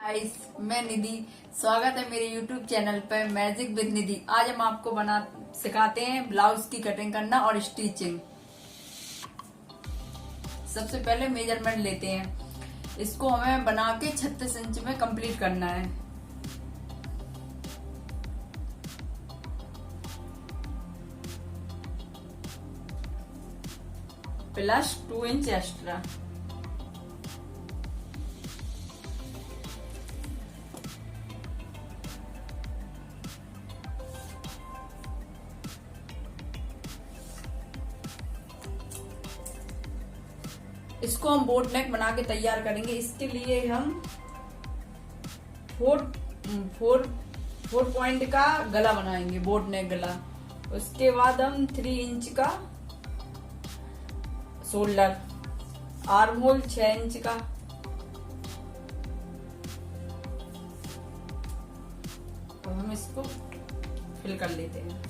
Guys, मैं निधि। स्वागत है मेरे YouTube चैनल पर मैजिक विद निधि। आज हम आपको सिखाते हैं ब्लाउज की कटिंग करना और स्टिचिंग। सबसे पहले मेजरमेंट लेते हैं। इसको हमें बना के 36 इंच में कंप्लीट करना है। Plus 2 inch extra. इसको हम बोट नेक बना के तैयार करेंगे। इसके लिए हम 4 पॉइंट का गला बनाएंगे, बोट नेक गला। उसके बाद हम 3 इंच का शोल्डर, आर्म होल 6 इंच का, अब हम इसको फिल कर लेते हैं।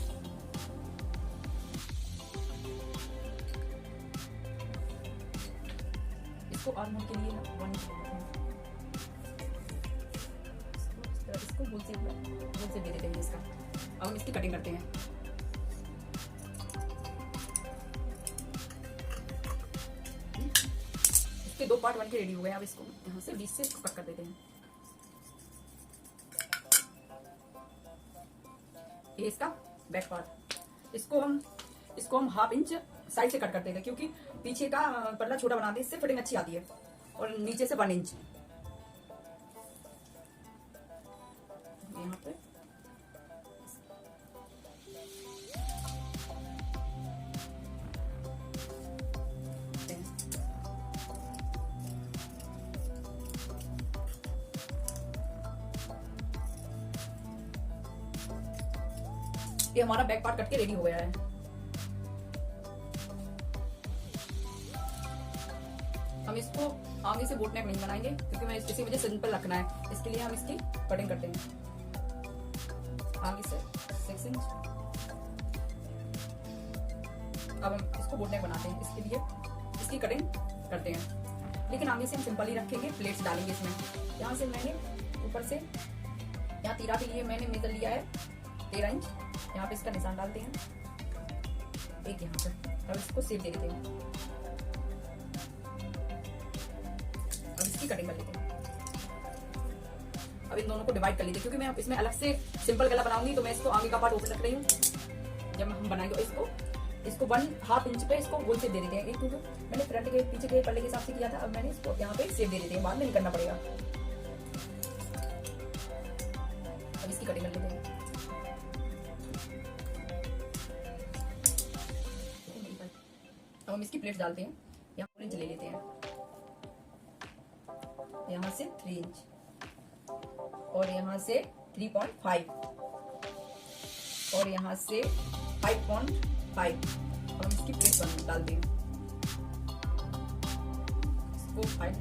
इसको आर्म होल के लिए 1 इंच इसको गोल से दे देते हैं इसका। अब हम इसकी कटिंग करते हैं। इसके 2 पार्ट बन के रेडी हो गए। अब इसको यहाँ से बीच से इसको कट कर देते हैं। ये इसका बैक पार्ट। इसको हम 1/2 इंच साइड से कट कर देते हैं, क्योंकि पीछे का पल्ला छोटा बनाते हैं, इससे फिटिंग अच्छी आती है। और नीचे से 1 इंच यहाँ पे ये हमारा बैक पार्ट कट के रेडी हो गया है। हम इसको आगे से बोट नेक नहीं बनाएंगे, क्योंकि इसी मुझे सिंपल रखना है। इसके लिए हम इसकी कटिंग करते हैं। आगे से 6 इंच। अब हम इसको बोट नेक बनाते हैं। इसके लिए इसकी कटिंग करते हैं, लेकिन आगे से हम सिंपल ही रखेंगे। प्लेट्स डालेंगे इसमें। यहाँ से मैंने ऊपर से यहाँ तीरा के लिए मैंने मेजर लिया है 13 इंच। यहाँ पे इसका निशान डालते हैं, एक यहाँ पे। अब इसको शेप दे देते हैं। अब इसकी कटिंग कर लेते हैं। अब इन दोनों को डिवाइड कर लेते हैं, क्योंकि मैं इसमें अलग से सिंपल गला बनाऊंगी, तो मैं इसको आगे का पार्ट ओपन रख रही हूँ। जब हम बनाएंगे इसको 1/2 इंच पे इसको गोल शेप दे देते हैं। एक क्योंकि मैंने फ्रंट के पीछे के पल्ले के हिसाब से किया था, अब मैंने इसको यहाँ पे शेप दे देते हैं, बाद में नहीं करना पड़ेगा। अब इसकी कटिंग कर लेते हैं। अब हम इसकी प्लेट्स डालते हैं। यहाँ 4 इंच ले लेते हैं, यहाँ से 3 इंच और यहाँ से 3.5 और यहाँ से 5.5। अब हम इसकी प्लेट डालते हैं। इसको 5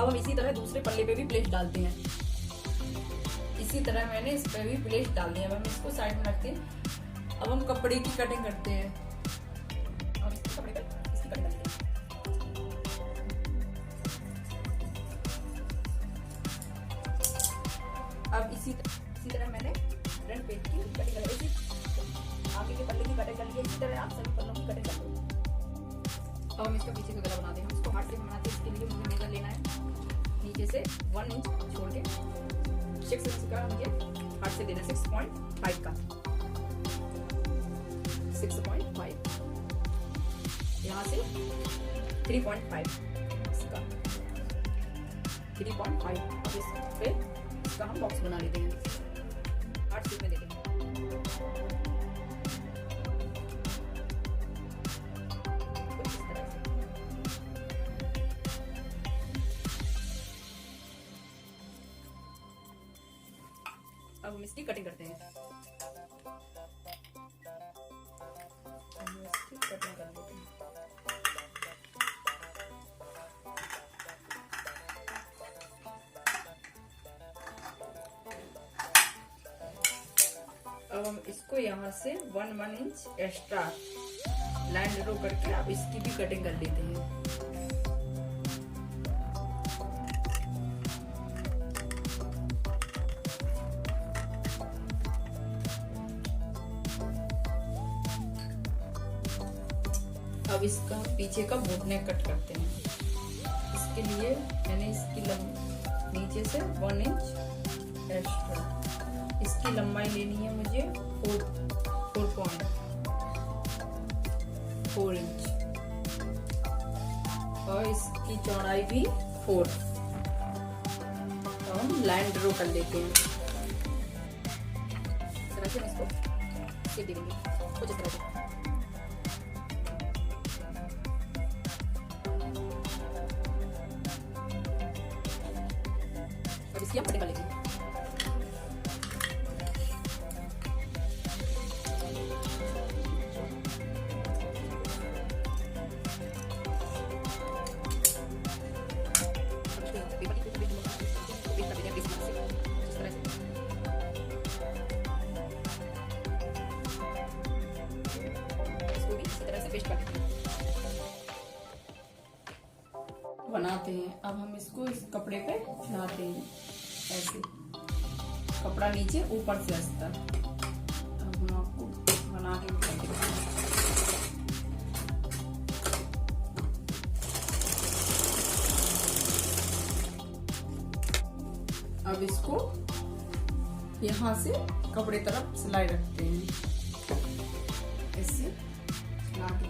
अब हम इसी तरह दूसरे पल्ले पे भी प्लेट डालते हैं। इसी तरह मैंने इस पे भी प्लेट डाल दी है। अब हम इसको साइड में रखते हैं। अब हम कपड़े की कटिंग करते हैं। अब इसकी कपड़े पर इसकी कटिंग करते हैं। अब इसी तरह मैंने फ्रंट पेज की कटिंग कर ली, आगे के पल्ले की कटिंग कर ली। इसी तरह आप सभी पल्लों की कटिंग कर लो। अब हम इसका पीछे का गला बनाते हैं। हम इसको हार्ड शेप बनाते हैं। इसके लिए मुझे मेजर लेना है नीचे से 1 इंच छोड़ के 6 इंच का मुझे हार्ड से देना है। 6.5 का 6.5 यहाँ से 3.5 इसका 3.5। अब इस पे इसका हम बॉक्स बना लेते हैं। हार्ड शेप में देते हैं। अब हम इसकी कटिंग करते हैं। अब अब हम इसको यहाँ से 1 इंच एक्स्ट्रा लाइन ड्रॉ करके अब इसकी भी कटिंग कर लेते हैं। अब इसका पीछे का बोट नेक कट करते हैं। इसके लिए मैंने इसकी नीचे से 1 इंच एक्स्ट्रा, इसकी लंबाई लेनी है मुझे 4.4 इंच और इसकी चौड़ाई भी 4। तो हम लाइन ड्रॉ कर लेते हैं। तरह से इसको सीख देंगे कुछ इस तरह से। अब इसकी हम कटिंग कर लेंगे। बनाते हैं। अब हम इसको इस कपड़े पे चढ़ाते हैं, ऐसे कपड़ा नीचे ऊपर से अस्तर। अब हम आपको बना के दिखाते हैं। अब इसको यहाँ से कपड़े तरफ सिलाई रखते हैं, ऐसे चला के।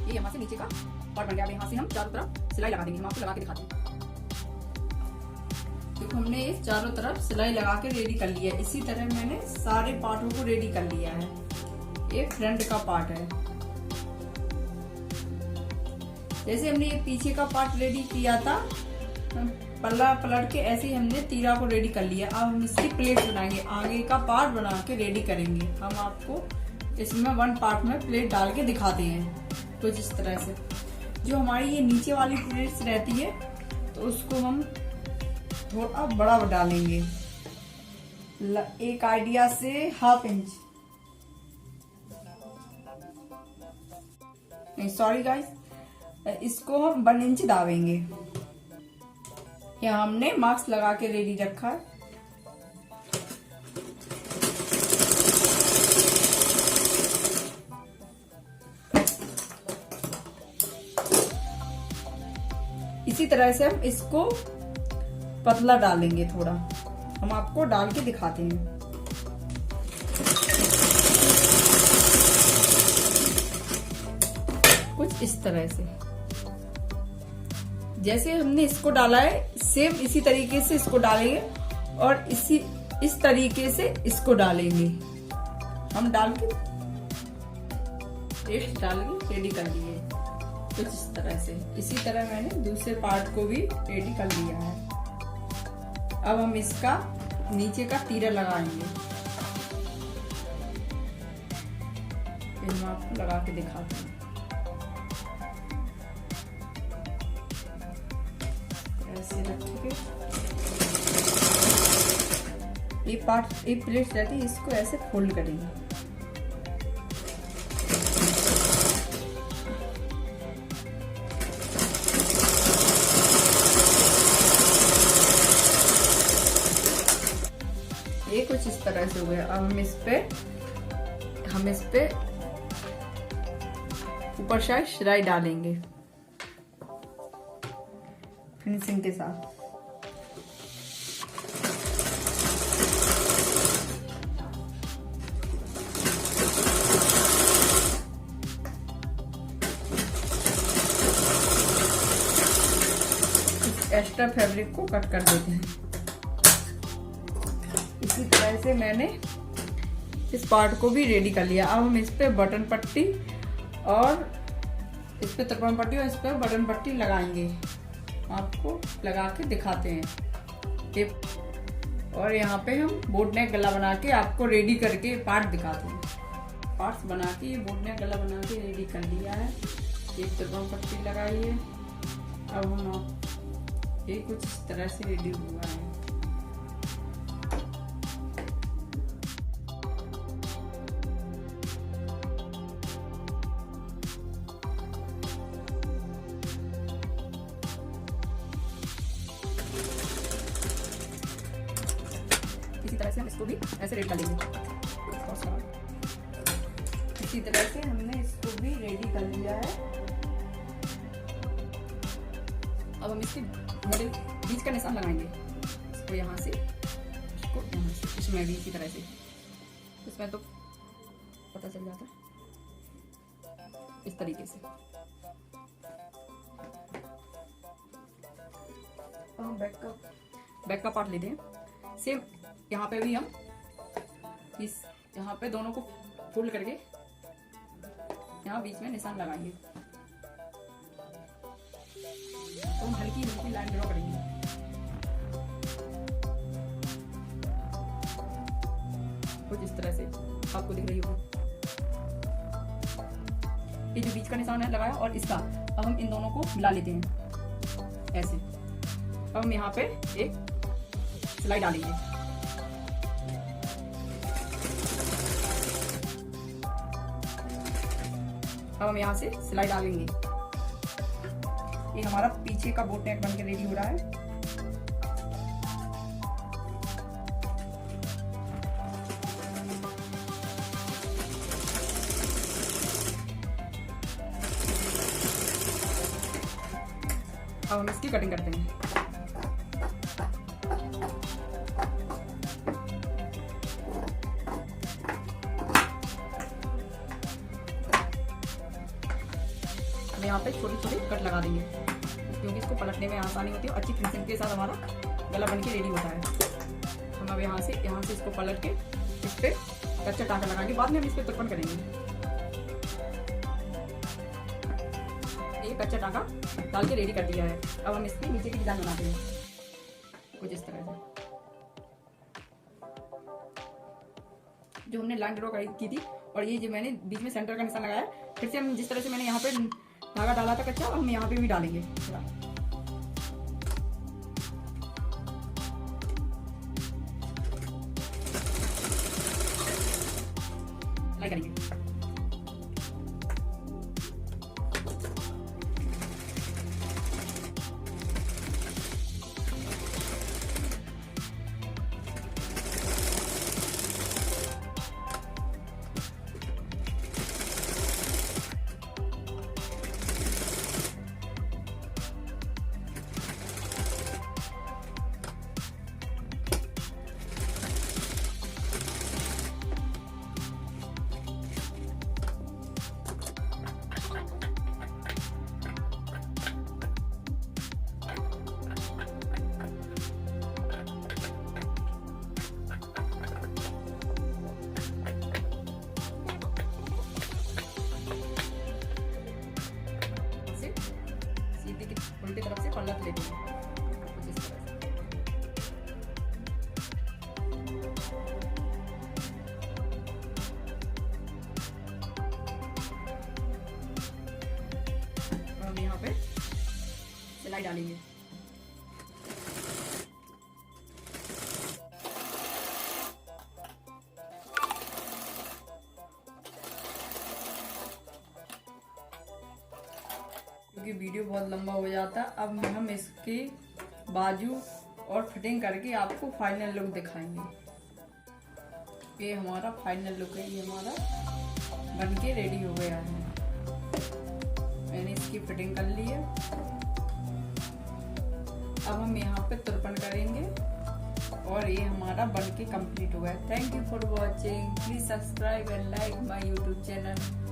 ये यहाँ से नीचे का पार्ट बन गया। अब यहाँ से हम चारों तरफ सिलाई लगा देंगे। हम आपको लगा के दिखाते हैं। देखो हमने इस चारों तरफ सिलाई लगा के रेडी कर लिया है। इसी तरह मैंने सारे पार्टों को रेडी कर लिया है। ये फ्रंट का पार्ट है। जैसे हमने ये पीछे का पार्ट रेडी किया था, पल्ला पलट के ऐसे ही हमने तीरा को रेडी कर लिया। अब हम इसकी प्लेट बनाएंगे, आगे का पार्ट बना के रेडी करेंगे। हम आपको इसमें 1 पार्ट में प्लेट डाल के दिखाते हैं कुछ इस तरह से। जो हमारी ये नीचे वाली प्लेट्स रहती है तो उसको हम थोड़ा बड़ा डालेंगे, एक आइडिया से 1/2 इंच, नहीं सॉरी गाइस, इसको हम 1 इंच दावेंगे। यहाँ हमने मार्क्स लगा के रेडी रखा है। इसी तरह से हम इसको पतला डालेंगे थोड़ा। हम आपको डाल के दिखाते हैं। कुछ इस तरह से जैसे हमने इसको डाला है, सेम इसी तरीके से इसको डालेंगे और इस तरीके से इसको डालेंगे। हम डाल के पेस्ट डाल के रेडी कर लिए कुछ इस तरह से। इसी तरह मैंने दूसरे पार्ट को भी रेडी कर लिया है। अब हम इसका नीचे का तीरा लगाएंगे। फिर मैं आपको लगा के दिखाती हूँ। ऐसे रखेंगे। ये पार्ट एक प्लेट रहती है, इसको ऐसे फोल्ड करेंगे। ये कुछ इस तरह से हो गया। अब हम इस पे ऊपर साइड सिलाई डालेंगे फिनिशिंग के साथ। एक्स्ट्रा फैब्रिक को कट कर देते हैं। इसी तरह से मैंने इस पार्ट को भी रेडी कर लिया। अब हम इस पे बटन पट्टी और इस पे तिरपान पट्टी और इस पे बटन पट्टी लगाएंगे। आपको लगा के दिखाते हैं टिप। और यहाँ पे हम बोट नेक गला बना के आपको रेडी करके पार्ट दिखाते हैं। पार्ट्स बना के बोट नेक गला बना के रेडी कर लिया है। एक तिरपाल पट्टी लगाई है। अब हम ये कुछ इस तरह से रेडी हुआ है। इसी तरह से हम इसको भी ऐसे रेडी कर लेंगे। इसी तरह से हमने इसको भी रेडी कर लिया है। अब हम इसके बड़े बीच का निशान लगाएंगे। इसको यहाँ से, इसको यहाँ से, इसमें भी इसी तरह से। इसमें तो पता चल जाता है इस तरीके से। अब हम बैक का पार्ट लेते हैं। सेम यहाँ पे भी हम इस यहाँ पे दोनों को फोल्ड करके यहाँ बीच में निशान लगाएंगे। तो हम हल्की हल्की लाइन ड्रॉ करेंगे। कुछ इस तरह से आपको दिख रही होगी। ये जो बीच का निशान है लगाया और इसका, अब हम इन दोनों को मिला लेते हैं ऐसे। अब हम यहाँ पे एक सिलाई डालेंगे। अब हम यहाँ से सिलाई डालेंगे। ये हमारा पीछे का बोट नेक बनके रेडी हो रहा है। अब हम इसकी कटिंग करते हैं। यहाँ पे छोटे छोटे कट लगा देंगे क्योंकि इसको पलटने में आसानी होती है। अच्छी फिनिशिंग के साथ हमारा गला बनके रेडी होता है। हम अब यहाँ से इसको पलट के इस पे कच्चा टांका लगाएंगे। बाद में हम इस पे तुरपन करेंगे। ये कच्चा टांका डाल के रेडी कर दिया है। अब हम इसके नीचे की डिजाइन बनाते हैं कुछ इस तरह से। जो हमने लाइन ड्रॉ की थी और ये जो मैंने बीच में सेंटर का निशान लगाया, फिर से हम जिस तरह से मैंने यहाँ पे धागा डाला था कच्चा, हम यहाँ पे भी डालेंगे थोड़ा। करेंगे। उल्टी तरफ से पलट लेते हैं कुछ इस तरह से। हम यहाँ पे सिलाई डालेंगे। क्योंकि वीडियो बहुत लंबा हो जाता, अब हम इसके बाजू और फिटिंग करके आपको फाइनल लुक दिखाएंगे। ये हमारा फाइनल लुक है। ये हमारा बनके रेडी हो गया है। मैंने इसकी फिटिंग कर ली है। अब हम यहाँ पे तुरपन करेंगे और ये हमारा बनके कंप्लीट हो गया। Thank you for watching. Please subscribe and like my YouTube channel.